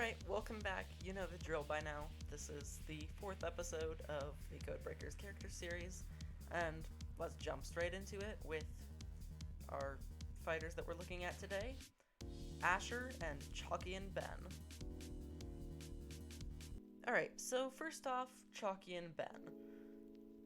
Alright, welcome back. You know the drill by now. This is the 4th episode of the Codebreakers character series, and let's jump straight into it with our fighters that we're looking at today, Asher and Chocky and Ben. Alright, so first off, Chocky and Ben.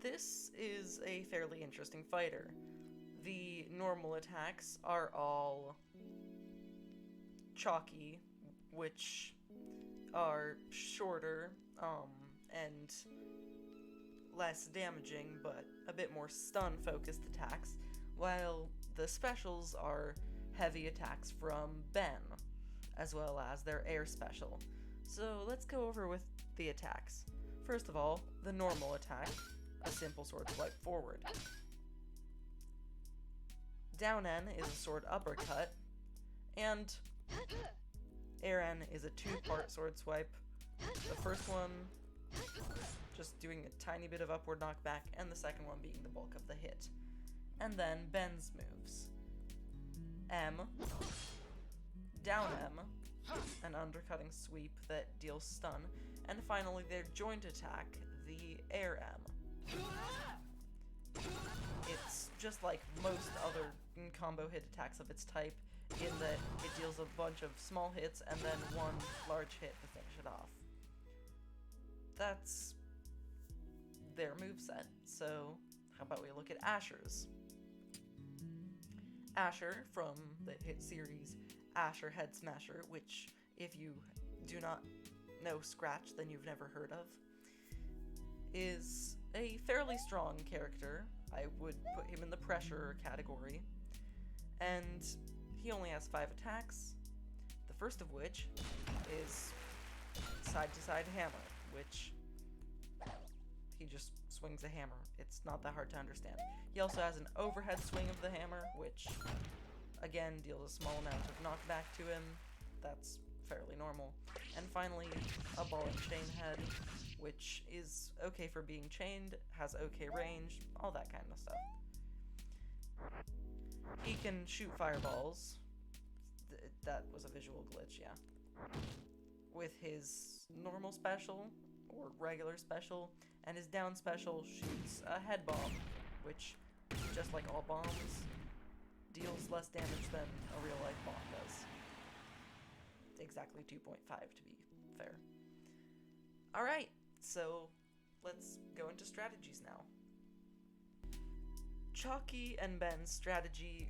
This is a fairly interesting fighter. The normal attacks are all Chocky, which are shorter, and less damaging, but a bit more stun-focused attacks, while the specials are heavy attacks from Ben, as well as their air special. So let's go over with the attacks. First of all, the normal attack, a simple sword swipe forward. Down N is a sword uppercut, and Air N is a two-part sword swipe. The first one just doing a tiny bit of upward knockback, and the second one being the bulk of the hit. And then Ben's moves. M, down M, an undercutting sweep that deals stun, and finally their joint attack, the Air M. It's just like most other combo hit attacks of its type, in that it deals a bunch of small hits and then one large hit to finish it off. That's their moveset, so how about we look at Asher's? Asher, from the hit series Asher Head Smasher, which if you do not know Scratch, then you've never heard of, is a fairly strong character. I would put him in the pressure category, and he only has 5 attacks, the first of which is side-to-side hammer, which he just swings a hammer. It's not that hard to understand. He also has an overhead swing of the hammer, which again deals a small amount of knockback to him. That's fairly normal. And finally, a ball and chain head, which is okay for being chained, has okay range, all that kind of stuff. He can shoot fireballs. That was a visual glitch, yeah. With his normal special, or regular special, and his down special shoots a head bomb, which, just like all bombs, deals less damage than a real-life bomb does. Exactly 2.5 to be fair. Alright, so let's go into strategies now. Chocky and Ben's strategy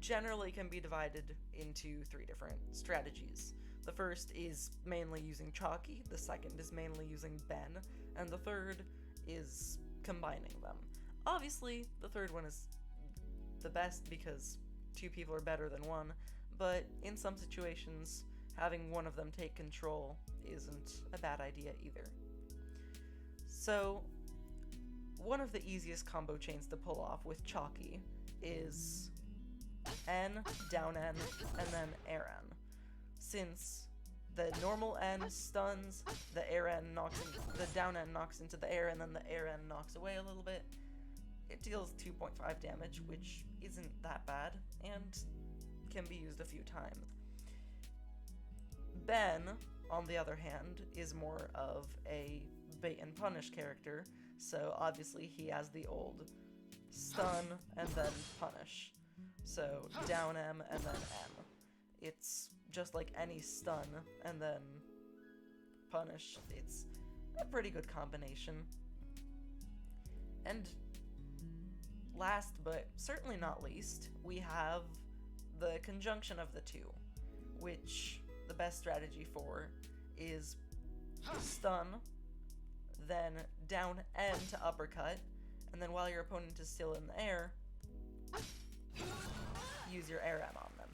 generally can be divided into 3 different strategies. The first is mainly using Chocky, the second is mainly using Ben, and the third is combining them. Obviously, the third one is the best because 2 people are better than 1, but in some situations, having one of them take control isn't a bad idea either. So, one of the easiest combo chains to pull off with Chocky is N, down N, and then air N. Since the normal N stuns, the air N the down N knocks into the air, and then the air N knocks away a little bit, it deals 2.5 damage, which isn't that bad, and can be used a few times. Ben, on the other hand, is more of a bait and punish character, so obviously he has the old stun and then punish. So down M and then M. It's just like any stun and then punish. It's a pretty good combination. And last but certainly not least, we have the conjunction of the two, which the best strategy for is stun, then down N to uppercut, and then while your opponent is still in the air, use your air M on them.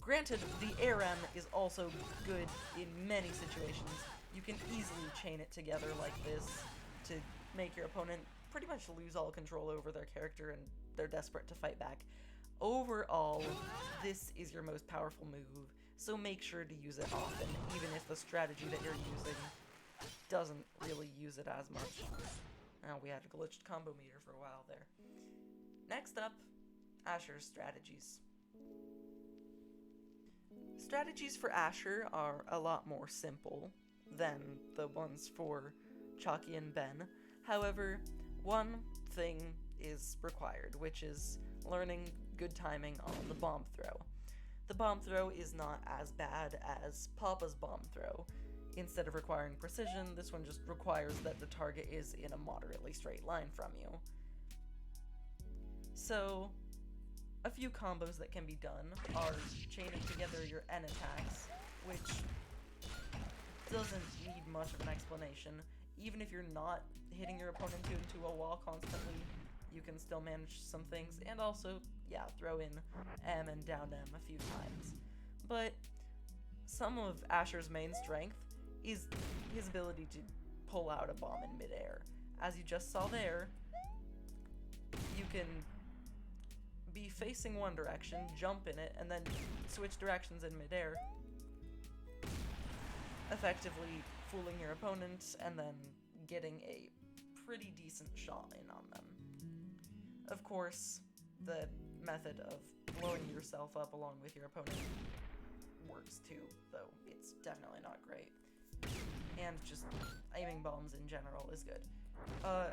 Granted, the air M is also good in many situations. You can easily chain it together like this to make your opponent pretty much lose all control over their character and they're desperate to fight back. Overall, this is your most powerful move, so make sure to use it often, even if the strategy that you're using doesn't really use it as much. Oh, we had a glitched combo meter for a while there. Next up, Asher's strategies. Strategies for Asher are a lot more simple than the ones for Chocky and Ben. However, one thing is required, which is learning good timing on the bomb throw. The bomb throw is not as bad as Papa's bomb throw. Instead of requiring precision, this one just requires that the target is in a moderately straight line from you. So, a few combos that can be done are chaining together your N attacks, which doesn't need much of an explanation. Even if you're not hitting your opponent into a wall constantly, you can still manage some things, and also, yeah, throw in M and down M a few times. But some of Asher's main strength is his ability to pull out a bomb in midair. As you just saw there, you can be facing one direction, jump in it, and then switch directions in midair, effectively fooling your opponent and then getting a pretty decent shot in on them. Of course, the method of blowing yourself up along with your opponent works too, though it's definitely not great. And just aiming bombs in general is good.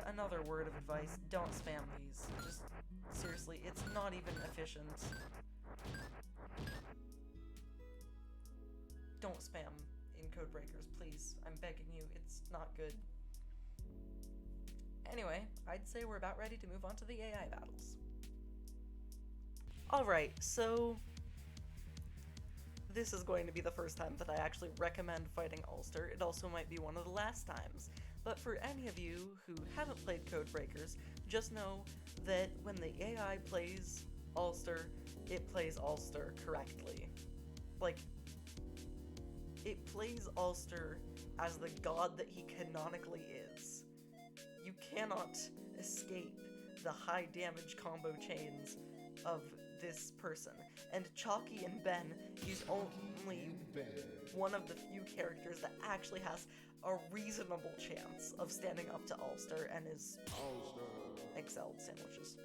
Another word of advice, don't spam these. Just, seriously, it's not even efficient. Don't spam in Codebreakers, please. I'm begging you, it's not good. Anyway, I'd say we're about ready to move on to the AI battles. Alright, so this is going to be the first time that I actually recommend fighting Ulster. It also might be one of the last times. But for any of you who haven't played Codebreakers, just know that when the AI plays Ulster, it plays Ulster correctly. Like, it plays Ulster as the god that he canonically is. You cannot escape the high damage combo chains of this person. And Chocky and Ben is only one of the few characters that actually has a reasonable chance of standing up to Ulster and his excelled sandwiches.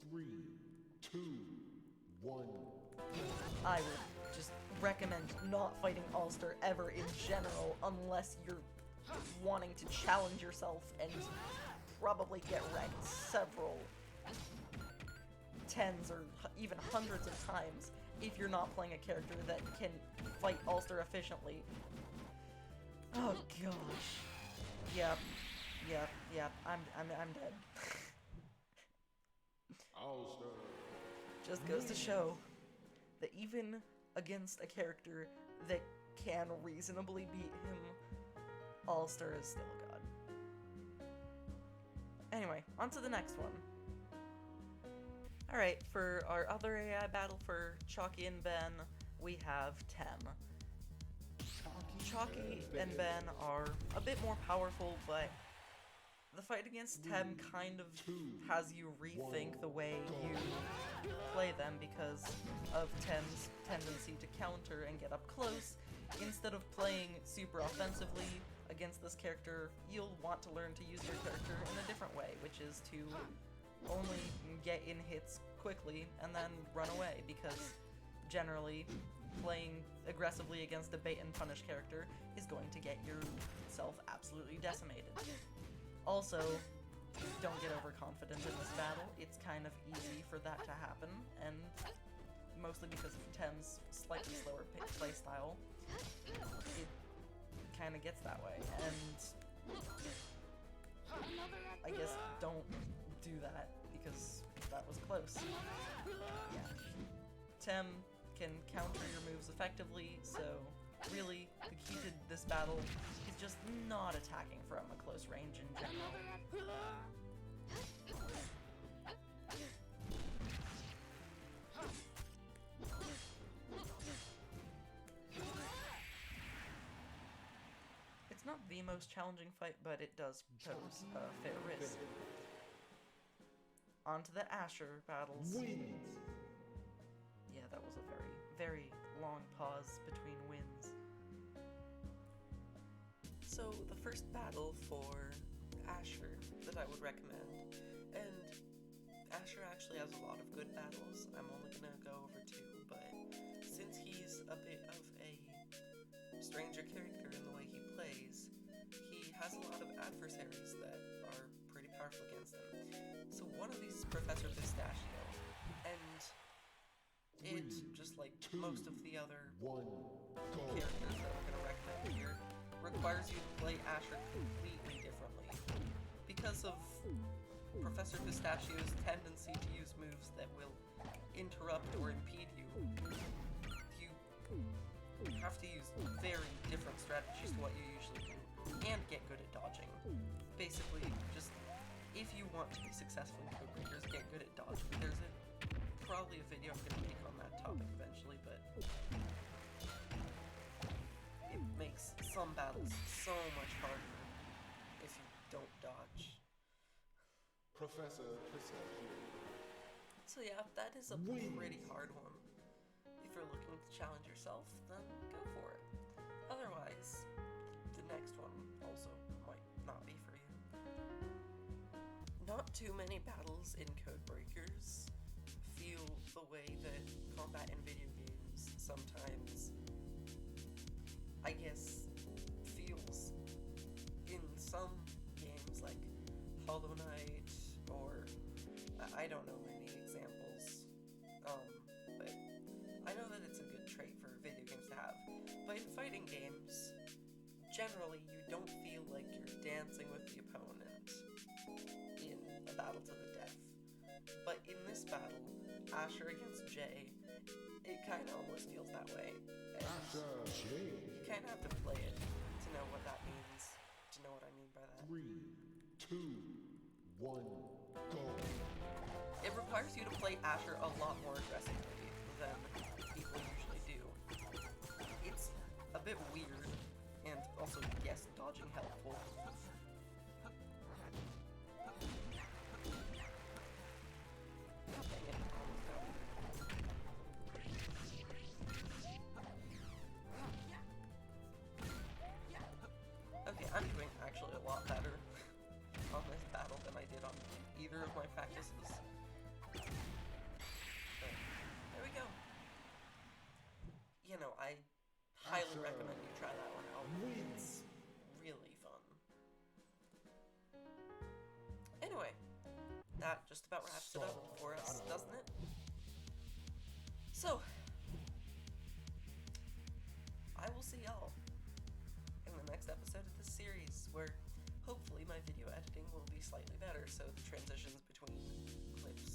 3, 2, 1. I would just recommend not fighting Ulster ever in general unless you're wanting to challenge yourself and probably get wrecked several tens or even hundreds of times if you're not playing a character that can fight Ulster efficiently. Oh gosh. Yep. I'm dead. Ulster. Just goes to show that even against a character that can reasonably beat him, Ulster is still a god. Anyway, on to the next one. Alright, for our other AI battle for Chocky and Ben, we have Tem. Chocky and Ben are a bit more powerful, but the fight against Tem kind of has you rethink the way you play them because of Tem's tendency to counter and get up close. Instead of playing super offensively against this character, you'll want to learn to use your character in a different way, which is to only get in hits quickly and then run away, because generally playing aggressively against a bait and punish character is going to get yourself absolutely decimated. Also, don't get overconfident in this battle. It's kind of easy for that to happen, and mostly because of Tem's slightly slower playstyle, it kind of gets that way, and I guess don't do that, because that was close. Yeah. Tem can counter your moves effectively, so really, the key to this battle is just not attacking from a close range in general. It's not the most challenging fight, but it does pose a fair risk. On to the Asher battles. Yeah, that was a very, very long pause between wins. So, the first battle for Asher that I would recommend, and Asher actually has a lot of good battles. I'm only gonna go over 2, but since he's a bit of a stranger character in the way he plays, he has a lot of adversaries that are pretty powerful against him. So one of these is Professor Pistachio, and it, just like most of the other characters that we're gonna recommend here, requires you to play Asher completely differently. Because of Professor Pistachio's tendency to use moves that will interrupt or impede you, you have to use very different strategies to what you usually do, and get good at dodging. Basically, just, if you want to be successful in Codebreakers, get good at dodging. There's probably a video I'm going to make on that topic eventually, but it makes some battles so much harder if you don't dodge. Professor Pistachio. So yeah, that is a pretty hard one. If you're looking to challenge yourself, then go for it. Otherwise, the next one also might not be for you. Not too many battles in Codebreakers feel the way that combat in video games sometimes, I guess, feels in some games like Hollow Knight, or I don't know many examples, but I know that it's a good trait for video games to have. But in fighting games, generally you don't feel like you're dancing with the opponent in a battle to the death. But in this battle, Asher against Jay, it kind of almost feels that way. And you kind of have to play it to know what that means, to know what I mean by that. 3, 2, 1, go. It requires you to play Asher a lot more aggressively than people usually do. It's a bit weird, and also, yes, dodging helpful. Dang it, almost got me. Okay, I'm doing actually a lot better on this battle than I did on either of my practices. There we go. You know, I highly recommend you try that one out. It's really fun. Anyway, that just about wraps it up for us, doesn't it? So, I will see y'all in the next episode of this series, where hopefully my video editing will be slightly better, so the transitions between clips